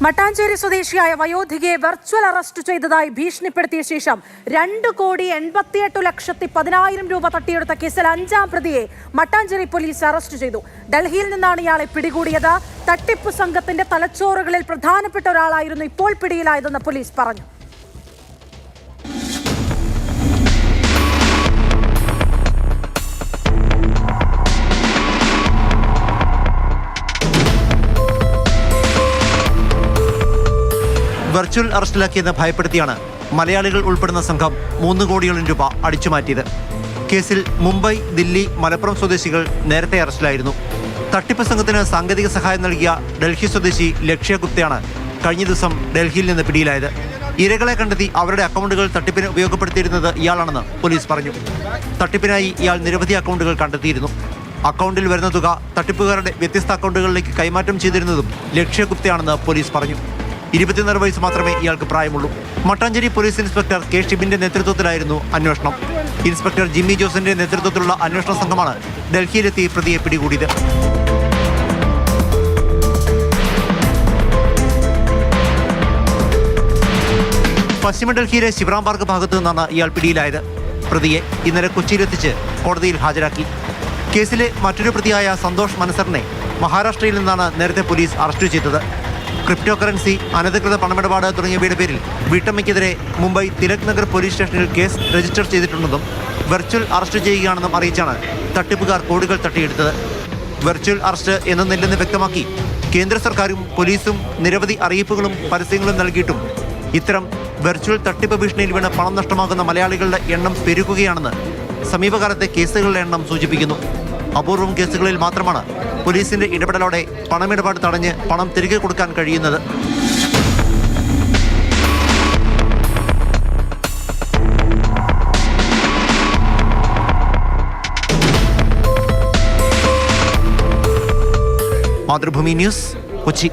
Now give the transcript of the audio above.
മട്ടാഞ്ചേരി സ്വദേശിയായ വയോധികയെ virtual arrest ചെയ്തതായി ഭീഷണിപ്പെടുത്തിയ ശേഷം 2,88,10,000 രൂപ തട്ടിയെടുത്ത കേസിൽ 5-ാം പ്രതിയെ മട്ടാഞ്ചേരി പോലീസ് അറസ്റ്റ് ചെയ്തു. ഡൽഹിയിൽ നിന്നാണ് ഇയാളെ പിടികൂടിയത്. തട്ടിപ്പ് സംഘത്തിന്റെ തലച്ചോറുകളിൽ പ്രധാനപ്പെട്ട ഒരാളായിരുന്നു ഇപ്പോൾ പിടിയിലായതെന്ന് പോലീസ് പറഞ്ഞു. വെർച്വൽ അറസ്റ്റിലാക്കിയെന്ന് ഭയപ്പെടുത്തിയാണ് മലയാളികൾ ഉൾപ്പെടുന്ന സംഘം 3 കോടിയോളം രൂപ അടിച്ചുമാറ്റിയത്. കേസിൽ മുംബൈ, ദില്ലി, മലപ്പുറം സ്വദേശികൾ നേരത്തെ അറസ്റ്റിലായിരുന്നു. തട്ടിപ്പ് സംഘത്തിന് സാങ്കേതിക സഹായം നൽകിയ ഡൽഹി സ്വദേശി ലക്ഷ്യ ഗുപ്തയാണ് കഴിഞ്ഞ ദിവസം ഡൽഹിയിൽ നിന്ന് പിടിയിലായത്. ഇരകളെ കണ്ടെത്തി അവരുടെ അക്കൗണ്ടുകൾ തട്ടിപ്പിന് ഉപയോഗപ്പെടുത്തിയിരുന്നത് ഇയാളാണെന്ന് പോലീസ് പറഞ്ഞു. തട്ടിപ്പിനായി ഇയാൾ നിരവധി അക്കൗണ്ടുകൾ കണ്ടെത്തിയിരുന്നു. അക്കൗണ്ടിൽ വരുന്ന തുക തട്ടിപ്പുകാരുടെ വ്യത്യസ്ത അക്കൗണ്ടുകളിലേക്ക് കൈമാറ്റം ചെയ്തിരുന്നതും ലക്ഷ്യ ഗുപ്തയാണെന്ന് പോലീസ് പറഞ്ഞു. 24 വയസ്സ് മാത്രമേ ഇയാൾക്ക് പ്രായമുള്ളൂ. മട്ടാഞ്ചേരി പോലീസ് ഇൻസ്പെക്ടർ കെ ഷിബിന്റെ നേതൃത്വത്തിലായിരുന്നു അന്വേഷണം. ഇൻസ്പെക്ടർ ജിമ്മി ജോസിന്റെ നേതൃത്വത്തിലുള്ള അന്വേഷണ സംഘമാണ് ഡൽഹിയിലെത്തി പ്രതിയെ പിടികൂടിയത്. പശ്ചിമ ഡൽഹിയിലെ ശിവറാം പാർക്ക് ഭാഗത്തു നിന്നാണ് ഇയാൾ പിടിയിലായത്. പ്രതിയെ ഇന്നലെ കൊച്ചിയിലെത്തിച്ച് കോടതിയിൽ ഹാജരാക്കി. കേസിലെ മറ്റൊരു പ്രതിയായ സന്തോഷ് മനസറിനെ മഹാരാഷ്ട്രയിൽ നിന്നാണ് നേരത്തെ പോലീസ് അറസ്റ്റ് ചെയ്തത്. ക്രിപ്റ്റോ കറൻസി, അനധികൃത പണമിടപാട് തുടങ്ങിയവയുടെ പേരിൽ വീട്ടമ്മയ്ക്കെതിരെ മുംബൈ തിലക് നഗർ പോലീസ് സ്റ്റേഷനിൽ കേസ് രജിസ്റ്റർ ചെയ്തിട്ടുണ്ടെന്നും വെർച്വൽ അറസ്റ്റ് ചെയ്യുകയാണെന്നും അറിയിച്ചാണ് തട്ടിപ്പുകാർ കോടികൾ തട്ടിയെടുത്തത്. വെർച്വൽ അറസ്റ്റ് എന്നൊന്നില്ലെന്ന് വ്യക്തമാക്കി കേന്ദ്ര സർക്കാരും പോലീസും നിരവധി അറിയിപ്പുകളും പരസ്യങ്ങളും നൽകിയിട്ടും ഇത്തരം വെർച്വൽ തട്ടിപ്പ് ഭീഷണിയിൽ വീണ് പണം നഷ്ടമാകുന്ന മലയാളികളുടെ എണ്ണം പെരുകുകയാണെന്ന് സമീപകാലത്തെ കേസുകളുടെ എണ്ണം സൂചിപ്പിക്കുന്നു. അപൂർവം കേസുകളിൽ മാത്രമാണ് പോലീസിന്റെ ഇടപെടലോടെ പണമിടപാട് തടഞ്ഞ് പണം തിരികെ കൊടുക്കാൻ കഴിയുന്നത്. മാതൃഭൂമി ന്യൂസ്, കൊച്ചി.